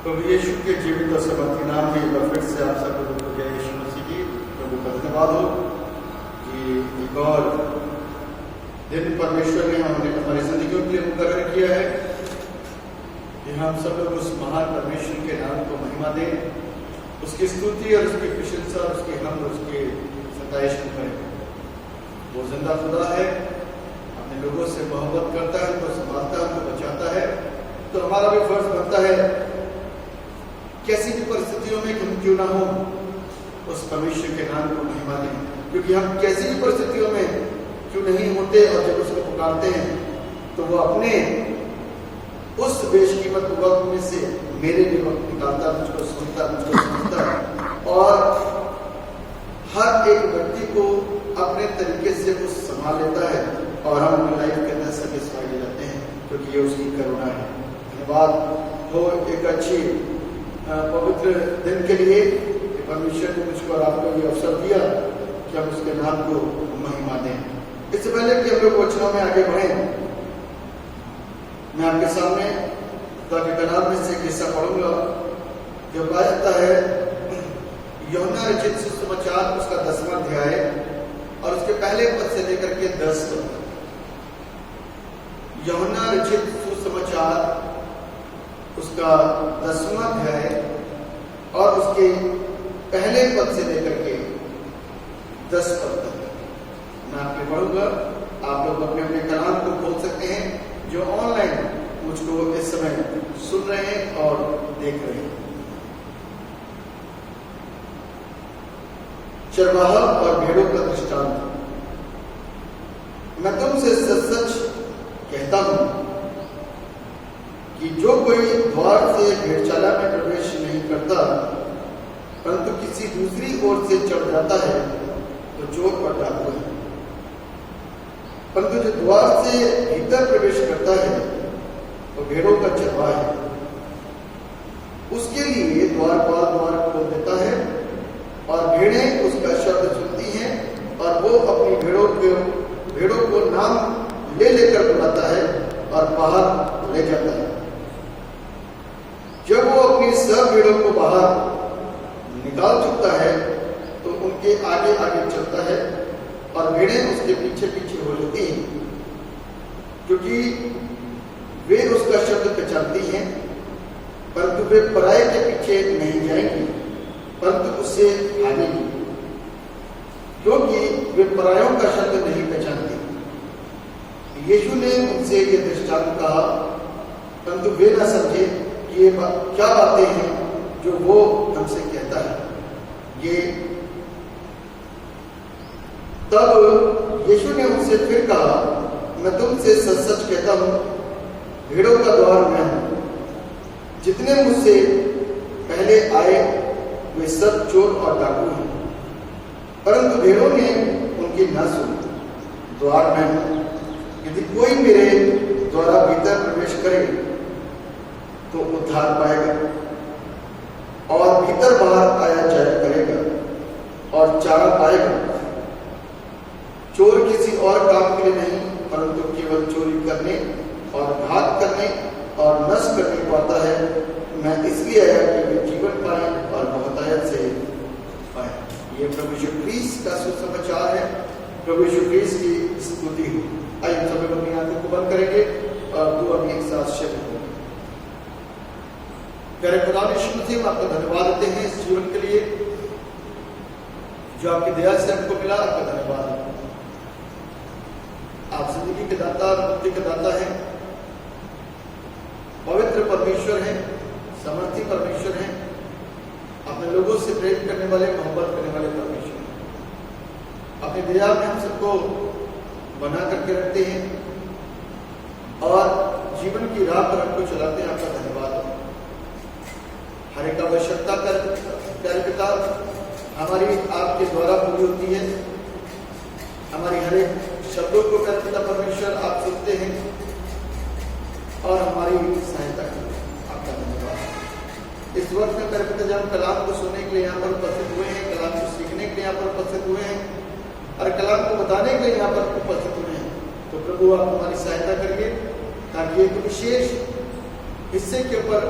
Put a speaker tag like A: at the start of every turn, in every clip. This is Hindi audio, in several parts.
A: प्रभु यीशु के जीवित और समर्थी नाम में एक बार फिर से आप सबको को जय यीशु मसीह की प्रभु का धन्यवाद हो कि एक और दिन परमेश्वर ने हमारी जिंदगियों के लिए मुकर्रर किया है कि हम सब लोग उस महान परमेश्वर के नाम को महिमा दें, उसकी स्तुति और उसकी प्रशंसा और उसकी हम उसकी सताइश करें। वो जिंदा खुदा है, अपने लोगों से मोहब्बत करता है, उनको संभालता है, उनको बचाता है। तो हमारा भी फर्ज बनता है कैसी भी परिस्थितियों में हम क्यों ना हो उस परमेश्वर के नाम को महिमा दें, क्योंकि हम कैसी भी परिस्थितियों में क्यों नहीं होते और जब उसको पुकारते हैं तो वो अपने उस बेशकीमत वक्त में से मेरे लिए वक्त निकालता, मुझको सुनता, मुझको समझता और हर एक व्यक्ति को अपने तरीके से वो संभाल लेता है और हम अपनी लाइफ के अंदर सेटिस्फाइड हो जाते हैं, क्योंकि ये उसकी करुणा है। धन्यवाद हो एक अच्छी पवित्र दिन के लिए परमेश्वर ने मुझको और आपको ये अवसर दिया कि हम उसके नाम को महिमा दें। इससे पहले कि हम लोग वचनों में आगे बढ़ें, मैं आपके सामने ताकि कलाम में से किस्सा पढ़ूंगा जो कहा जाता है यूहन्ना रचित सुसमाचार उसका 10वां अध्याय और उसके पहले पद से लेकर के 10 तक। यूहन्ना रचित सुसमाचार उसका 10वां अध्याय और उसके पहले पद से लेकर के 10 पद तक मैं आपके पढ़ूंगा। आप लोग अपने अपने कलाम को खोल सकते हैं जो ऑनलाइन मुझको इस समय सुन रहे हैं और देख रहे हैं। चरवाहा और भेड़ों का दृष्टांत। मैं तुमसे सच सच कहता हूं कि जो कोई द्वार से भेड़शाला में प्रवेश नहीं करता परंतु किसी दूसरी ओर से चढ़ जाता है तो चोर और डाकू है, परंतु जो द्वार से भीतर प्रवेश करता है तो भेड़ों का चरवाहा है। उसके लिए द्वार खोल देता है और भेड़ें उसका शब्द सुनती हैं और वो अपनी भेड़ों को नाम ले लेकर बुलाता है और बाहर ले जाता है। जब वो अपनी सब भेड़ों को बाहर निकाल चुकता है तो उनके आगे आगे चलता है और भेड़ें उसके पीछे पीछे हो लेती हैं, क्योंकि वे उसका शब्द पहचानती हैं, परंतु वे पराये के पीछे नहीं जाएंगी परंतु उससे भागेंगी, क्योंकि वे परायों का शब्द नहीं पहचानती। यीशु ने उनसे ये दृष्टांत कहा, परंतु वे न समझे कि ये क्या बातें हैं जो वो हमसे कहता है। ये तब यीशु ने उनसे फिर कहा, मैं तुमसे सच सच कहता हूं, भेड़ों का द्वार मैं हूं। जितने मुझसे पहले आए वे सब चोर और डाकू हैं, परंतु भेड़ों ने उनकी न सुनी। द्वार मैं हूं, यदि कोई मेरे द्वारा भीतर प्रवेश करे तो उद्धार पाएगा और भीतर बाहर आया जाया करेगा और चारा पाएगा। चोर किसी और काम के लिए नहीं परंतु केवल चोरी करने और घात करने और नष्ट करने को आता है। मैं इसलिए आया कि वे जीवन पाए और बहुतायत से पाए। ये प्रभु यीशु ख्रीस्त का सुसमाचार है। प्रभु यीशु ख्रीस्त की स्तुति हो। आइए सब लोग अपनी आंखों को बंद करेंगे और दुआ में एक साथ शब्द करेंगे। प्यारे खुदा यीशु मसीह, हम आपका धन्यवाद देते हैं इस जीवन के लिए जो आपकी दया से हमको मिला। आपका धन्यवाद। आप जिंदगी के दाता, मुक्ति के दाता हैं, पवित्र परमेश्वर हैं, समर्थी परमेश्वर हैं, अपने लोगों से प्रेम करने वाले, मोहब्बत करने वाले परमेश्वर हैं। अपनी दया में हम सबको बना करके रखते हैं और जीवन की राह पर हमको चलाते हैं। आपका धन्यवाद। हर एक आवश्यकता कर प्यारे पिता हमारी आपके द्वारा पूरी होती है। हमारी हर एक शब्दों को प्यारे पिता परमेश्वर आप सुनते हैं और हमारी सहायता करते हैं। आपका धन्यवाद। इस वक्त में प्यारे पिता जब हम कलाम को सुनने के लिए यहाँ पर उपस्थित हुए हैं, कलाम को सीखने के लिए यहाँ पर उपस्थित हुए हैं और कलाम को बताने के लिए यहाँ पर उपस्थित हुए हैं, तो प्रभु आप हमारी सहायता करिए ताकि एक विशेष हिस्से के ऊपर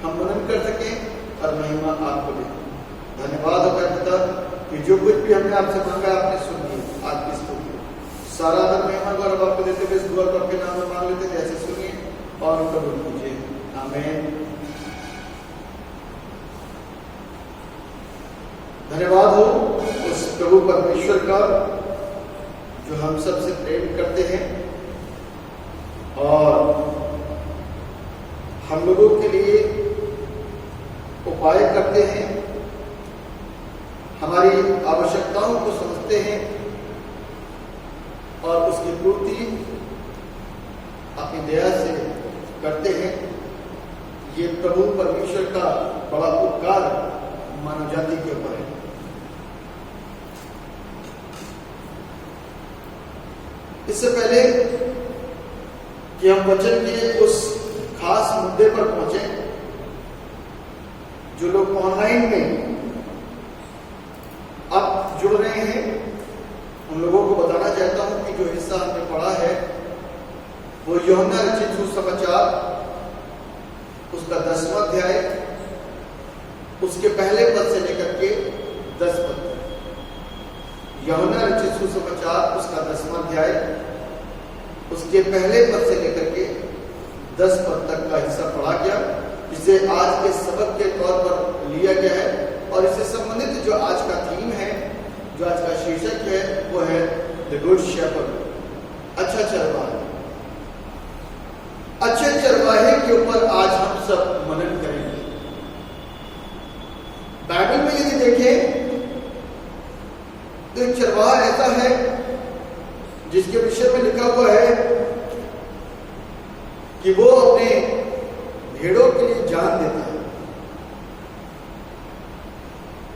A: हम मनन कर सकें और महिमा आपको दें। धन्यवाद होगा पिता कि जो कुछ भी हमने आपसे मांगा आपने सुन लिया। आज की स्तुति सारा आदर महिमा गौरव आपको देते हुए इस दुआ को आपके नाम में मांग लेते, जैसे सुनिए और कबूल कीजिए। आमीन। धन्यवाद हो उस प्रभु परमेश्वर का जो हम सबसे प्रेम करते हैं और हम लोगों के लिए उपाय करते हैं, हमारी आवश्यकताओं को समझते हैं और उसकी पूर्ति अपनी दया से करते हैं। ये प्रभु परमेश्वर का बड़ा उपकार मानव जाति के ऊपर है। इससे पहले कि हम वचन के उस खास मुद्दे पर पहुंचे, जो लोग ऑनलाइन में अब जुड़ रहे हैं उन लोगों को बताना चाहता हूं कि जो हिस्सा हमने पढ़ा है वो यूहन्ना रचित सुसमाचार उसका 10वां अध्याय उसके पहले पद से लेकर के 10 पद तक। यूहन्ना रचित सुसमाचार उसका 10वां अध्याय उसके पहले पद से लेकर के 10 पद तक का हिस्सा पढ़ा गया, जिसे आज के सबक के तौर पर लिया गया है। और इससे संबंधित जो आज का थीम है, जो आज का शीर्षक है, वो है द गुड शेपर्ड, अच्छा चरवाहा। अच्छे चरवाहे के ऊपर आज हम सब मनन करेंगे। बाइबल में यदि देखें तो एक चरवाहा ऐसा है जिसके विषय में लिखा हुआ है कि वो अपने भेड़ों के लिए जान देता है।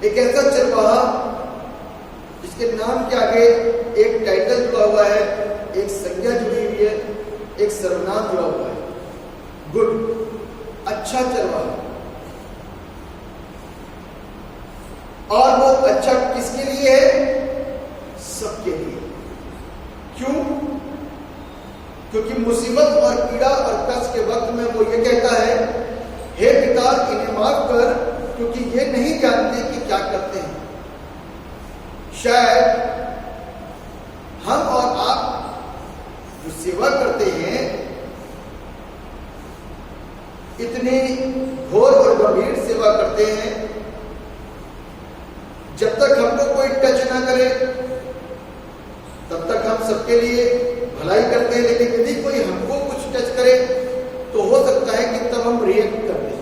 A: एक ऐसा चरवाहा जिसके नाम के आगे एक टाइटल जुड़ा हुआ है, एक संज्ञा जुड़ी हुई है, एक सर्वनाम जुड़ा हुआ है, गुड, अच्छा चरवाहा। और वो अच्छा किसके लिए है? सबके लिए। क्यों? क्योंकि मुसीबत और पीड़ा और कष्ट के वक्त में वो ये कहता है, हे पिता इन्हें माफ कर, क्योंकि ये नहीं जानते कि क्या करते हैं। शायद हम और आप जो सेवा करते हैं इतनी घोर और गंभीर सेवा करते हैं, जब तक हमको कोई टच ना करे तब तक हम सबके लिए भलाई करते हैं। लेकिन यदि कोई हमको कुछ टच करे तो हो सकता है कि तब हम रिएक्ट कर दें।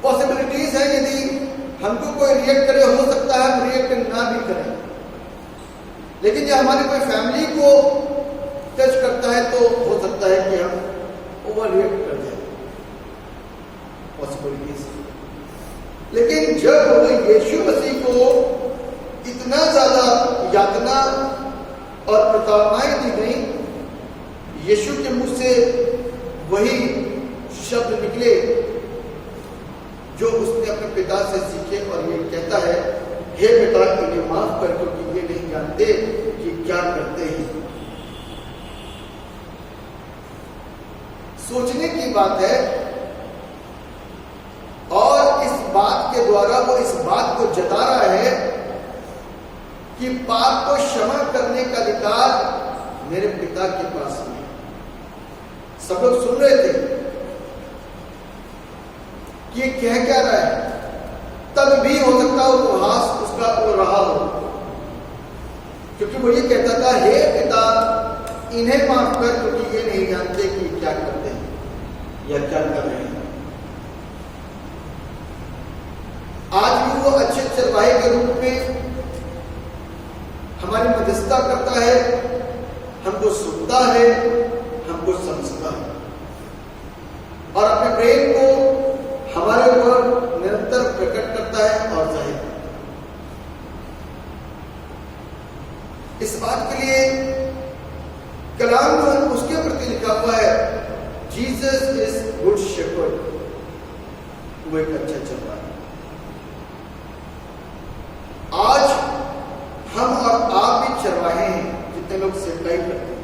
A: पॉसिबिलिटीज है, यदि हमको कोई रिएक्ट करे हो सकता है हम रिएक्ट ना भी करें। लेकिन जब हमारी कोई फैमिली को टच करता है तो हो सकता है कि हम ओवर रिएक्ट कर दें। पॉसिबिलिटीज। लेकिन जब यीशु मसीह को इतना ज्यादा यातना और प्रताड़नाएं दी गई, यीशु के मुंह से वही शब्द निकले जो उसने अपने पिता से सीखे और ये कहता है, हे पिता इन्हें माफ कर, क्योंकि ये नहीं जानते कि क्या करते हैं। सोचने की बात है। और इस बात के द्वारा वो इस बात को जता रहा है कि पाप को क्षमा करने का अधिकार मेरे पिता के पास है। सब लोग सुन रहे थे कि ये कह क्या रहा है। तब भी हो सकता उपहास उसका हो रहा हो, क्योंकि वो ये कहता था, हे पिता इन्हें माफ कर, क्योंकि ये नहीं जानते कि क्या करते हैं या क्या कर रहे हैं। आज भी वो अच्छे चरवाहे के रूप में हमारी मध्यस्थता करता है, हमको सुनता है, हमको समझता है और अपने प्रेम को हमारे ऊपर निरंतर प्रकट करता है और जाहिर करता है। इस बात के लिए कलाम में उसके प्रति लिखा हुआ है, जीसस इज गुड शेपर्ड, वो एक अच्छा चरवाहा है। आज हम और आप भी चरवाहे हैं, जितने लोग सेवकाई करते हैं।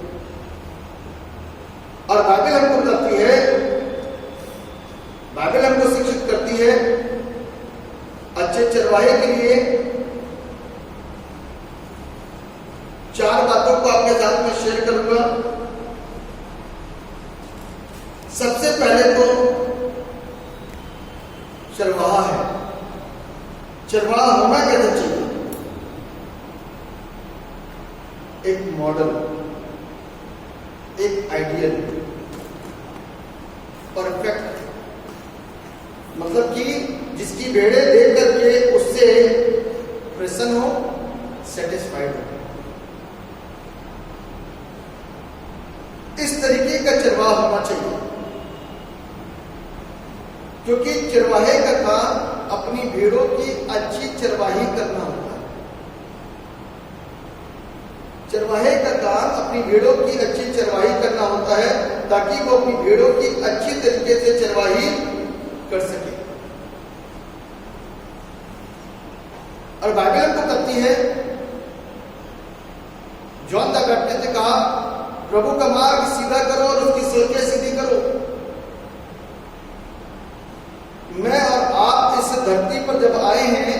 A: और बाइबल हमको बताती है हमको शिक्षित करती है। अच्छे चरवाहे के लिए 4 बातों को आपके साथ में शेयर करूंगा। सबसे पहले तो चरवाहा है। चरवाहा होना कैसे चाहिए? एक मॉडल, एक आइडियल, परफेक्ट, मतलब कि जिसकी भेड़ें देख करके उससे प्रसन्न हो, सेटिस्फाइड हो। इस तरीके का चरवाहा होना चाहिए, क्योंकि चरवाहे का काम अपनी भेड़ों की अच्छी चरवाही करना होता है। चरवाहे का काम अपनी भेड़ों की अच्छी चरवाही करना होता है, ताकि वो अपनी भेड़ों की अच्छी तरीके से चरवाही कर सके। और बाइबल हमको कहती है, जॉन द बैप्टिस्ट ने कहा, प्रभु का मार्ग सीधा करो और उसकी सेवकियां सीधी करो। मैं और आप इस धरती पर जब आए हैं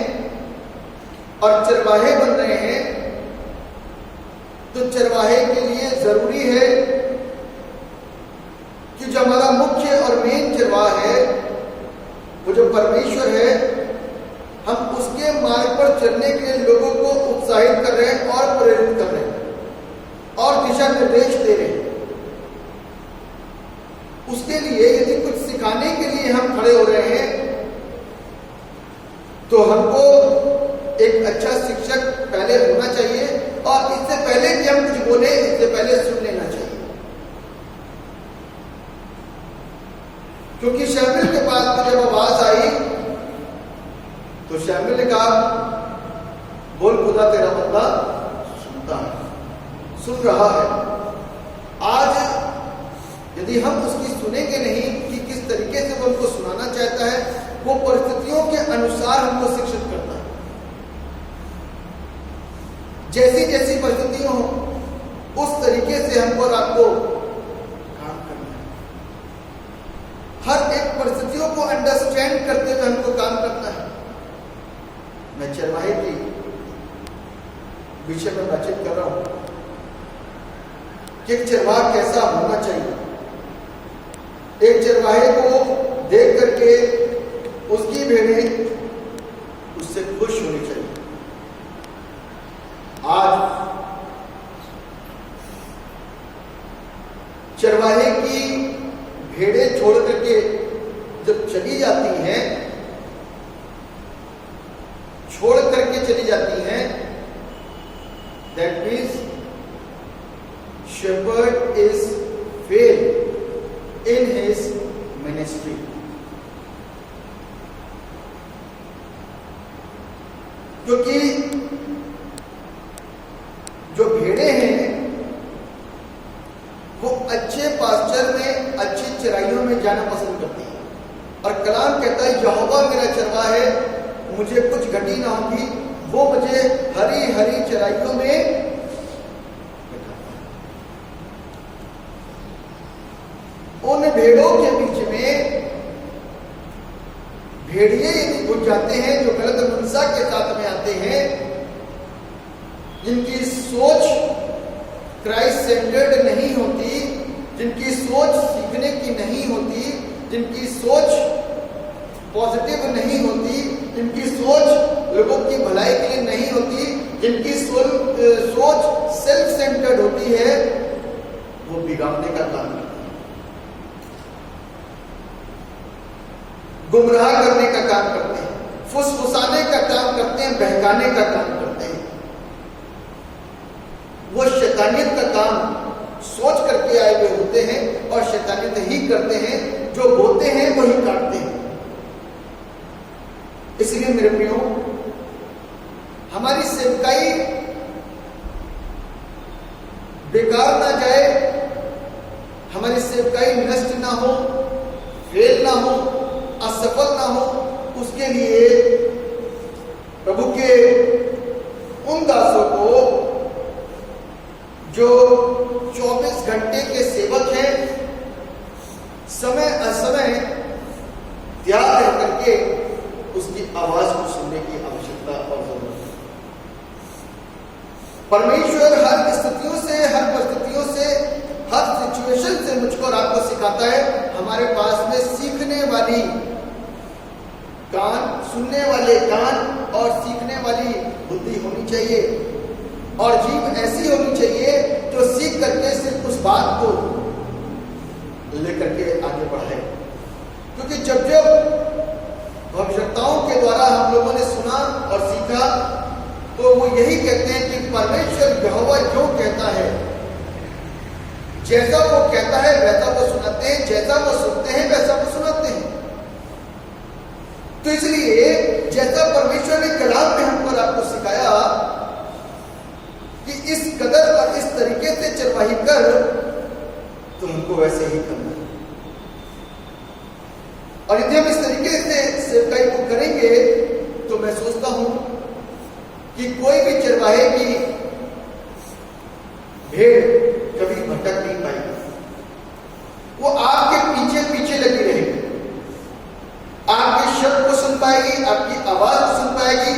A: और चरवाहे बन रहे हैं, तो चरवाहे के लिए जरूरी है कि जो हमारा मुख्य और मेन चरवाहा है, वो जो परमेश्वर है, हम उसके मार्ग पर चलने के लिए लोगों को उत्साहित कर रहे हैं और प्रेरित कर रहे हैं और दिशा निर्देश दे रहे हैं। उसके लिए यदि कुछ सिखाने के लिए हम खड़े हो रहे हैं, तो हमको एक अच्छा शिक्षक पहले होना चाहिए, और इससे पहले कि हम कुछ बोले, इससे पहले सुन लेना चाहिए। क्योंकि शमूएल के पास में जब आवाज आई, तो शमूएल ने कहा, बोल खुदा तेरा बंदा सुनता है, सुन रहा है। आज यदि हम उसकी सुनेंगे नहीं कि किस तरीके से वो हमको सुनाना चाहता है, वो परिस्थितियों के अनुसार हमको शिक्षित करता है। जैसी जैसी परिस्थितियां हो, उस तरीके से हमको और आपको काम करना है। हर एक परिस्थितियों को अंडरस्टैंड करते हुए हमको काम करना है। मैं चरवाहे की विषय में बातचीत कर रहा हूं कि एक चरवाहा कैसा होना चाहिए। एक चरवाहे को देख करके उसकी भेड़ें उससे खुश होनी चाहिए। आज चरवाहे की भेड़ें छोड़ करके जब चली जाती हैं, छोड़ करके चली जाती हैं, that means shepherd is failed in his ministry. क्योंकि जो भेड़ें हैं वो अच्छे पास्चर में, अच्छी चराइयों में जाना पसंद करती हैं। और कलाम कहता है, यहोवा मेरा चरवाहा है, मुझे कुछ घटी ना होगी, वो मुझे हरी हरी चराइयों में। उन भेड़ों के बीच में भेड़िए यदि घुस जाते हैं जो गलत मनसा के साथ में आते हैं, जिनकी सोच क्राइस्ट सेंटर्ड नहीं होती, जिनकी सोच सीखने की नहीं होती, जिनकी सोच पॉजिटिव नहीं होती, जिनकी सोच लोगों की भलाई के लिए नहीं होती, जिनकी सोच सेल्फ सेंटर्ड होती है, वो बिगाड़ने का काम करते हैं, गुमराह करने का काम करते हैं, फुसफुसाने का काम करते हैं, बहकाने का काम करते हैं। वो शैतानियत का काम सोच करके आए हुए होते हैं और शैतानियत ही करते हैं। जो बोते हैं वही काटते हैं। इसलिए मेरे प्रियो, हमारी सेवकाई बेकार ना जाए, हमारी सेवकाई नष्ट ना हो, फेल ना हो, असफल ना हो, उसके लिए प्रभु के उन दासों को जो 24 घंटे के सेवक हैं, समय असमय त्याग रह करके उसकी आवाज को सुनने की आवश्यकता और जरूरत है। परमेश्वर हर स्थितियों से, हर परिस्थितियों से, हर सिचुएशन से मुझको और आपको सिखाता है। हमारे पास में सीखने वाली कान, सुनने वाले कान और सीखने वाली बुद्धि होनी चाहिए, और जीव ऐसी होनी चाहिए जो सीख करके सिर्फ उस बात को लेकर के आगे बढ़े। क्योंकि जब जब भविष्यवक्ताओं के द्वारा हम लोगों ने सुना और सीखा तो वो यही कहते हैं कि परमेश्वर यहोवा जो कहता है, जैसा वो कहता है वैसा वो सुनाते हैं, जैसा वो सुनते हैं वैसा वो सुनाते हैं। तो इसलिए जैसा परमेश्वर ने कलाम में हमको आपको सिखाया कि इस कदर और इस तरीके से चरवाही कर, तो हमको वैसे ही करना है। और यदि हम इस तरीके से सेवकाई को करेंगे तो मैं सोचता हूं कि कोई भी चरवाहे की भेड़ कभी भटक नहीं पाएगी। वो आपके पीछे पीछे लगी रहेगी, आपके शब्द को सुन पाएगी, आपकी आवाज को सुन पाएगी,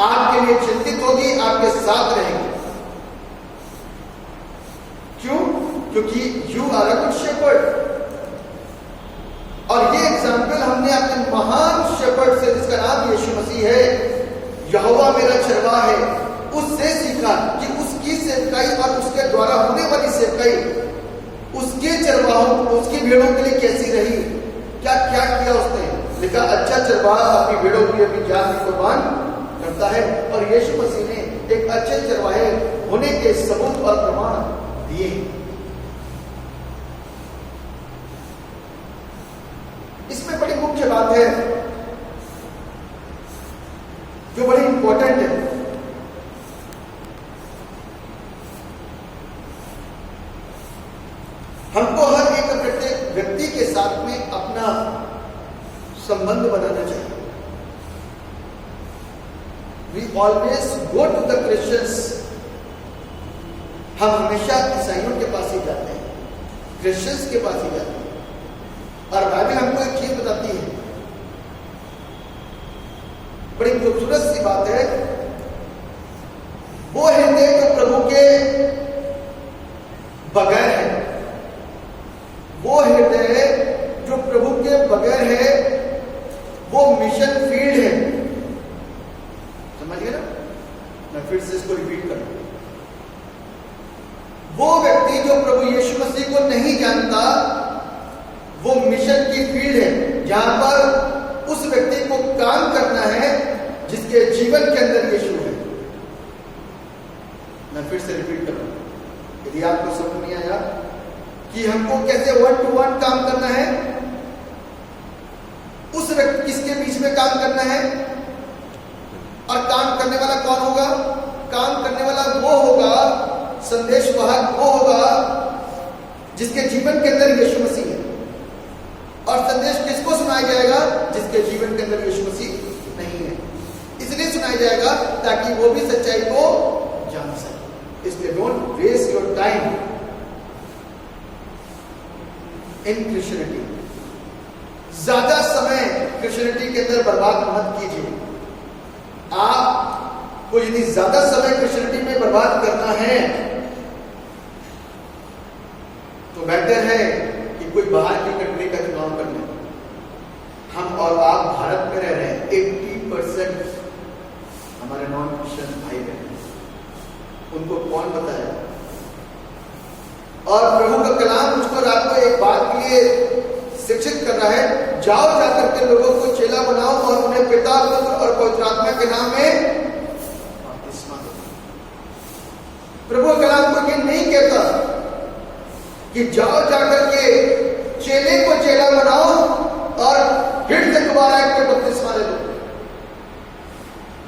A: आपके लिए चिंतित होगी, आपके साथ रहेगी। क्यों? क्योंकि you are a good shepherd. और ये एग्जाम्पल हमने अपने महान शेपर्ड से, जिसका नाम यीशु मसीह है, यहोवा मेरा चरवाहा है, उससे सीखा कि उसकी सेवकाई और उसके द्वारा होने वाली सेवकाई उसके चरवाहों, उसकी भेड़ों के लिए कैसी रही, क्या क्या किया उसने। लिखा अच्छा चरवाहा अपनी भेड़ों की अपनी जान की कुर्बान करता है। और यीशु मसीह ने एक अच्छे चरवाहे होने के सबूत और प्रमाण दिए। इसमें बड़ी मुख्य बात है जो बड़ी इंपॉर्टेंट है। हमको हर एक प्रत्येक व्यक्ति के साथ में अपना संबंध बनाना चाहिए। We always go to the Christians। हम हमेशा ईसाइयों के पास ही जाते हैं, क्रिश्चियंस के पास ही जाते हैं। और बाइबल हमको एक चीज बताती है, बड़ी खूबसूरत सी बात है। वो हृदय जो प्रभु के बगैर है, वो हृदय जो प्रभु के बगैर है, वो मिशन फील्ड है। समझ गए ना? मैं फिर से इसको रिपीट करूं। वो व्यक्ति जो प्रभु यीशु मसीह को नहीं जानता, वो मिशन की फील्ड है, जहां पर उस व्यक्ति को काम करना है जिसके जीवन के अंदर यीशु है। मैं फिर से रिपीट कर रहा हूं, यदि आपको समझ नहीं आया कि हमको कैसे 1 to 1 काम करना है, उस व्यक्ति किसके बीच में काम करना है, और काम करने वाला कौन होगा? काम करने वाला वो होगा, संदेश वाहक वो होगा जिसके जीवन के अंदर यीशु मसीह है। और संदेश किसको सुनाया जाएगा? जिसके जीवन के अंदर यीशु मसीह नहीं है। इसलिए सुनाया जाएगा ताकि वो भी सच्चाई को जान सके। इसलिए don't waste your time in Christianity. ज्यादा समय क्रिश्चियनिटी के अंदर बर्बाद मत कीजिए। आपको यदि ज्यादा समय क्रिश्चियनिटी में बर्बाद करना है तो बेहतर है कि कोई बाहर की कंट्री का चुनाव कर ले। हम और आप भारत में रह रहे हैं, 80% हमारे नॉन क्रिश्चियन भाई बहन, उनको कौन बताया? और प्रभु का कलाम मुझको रात को एक बात के लिए शिक्षित कर रहा है, जाओ जाकर के लोगों को चेला बनाओ और उन्हें पिता, पुत्र और पवित्र आत्मा के नाम में बपतिस्मा दो। प्रभु का कलाम को ये नहीं कहता कि जाओ जाकर के चेले को चेला बनाओ और फिर से दोबारा एक बपतिस्मा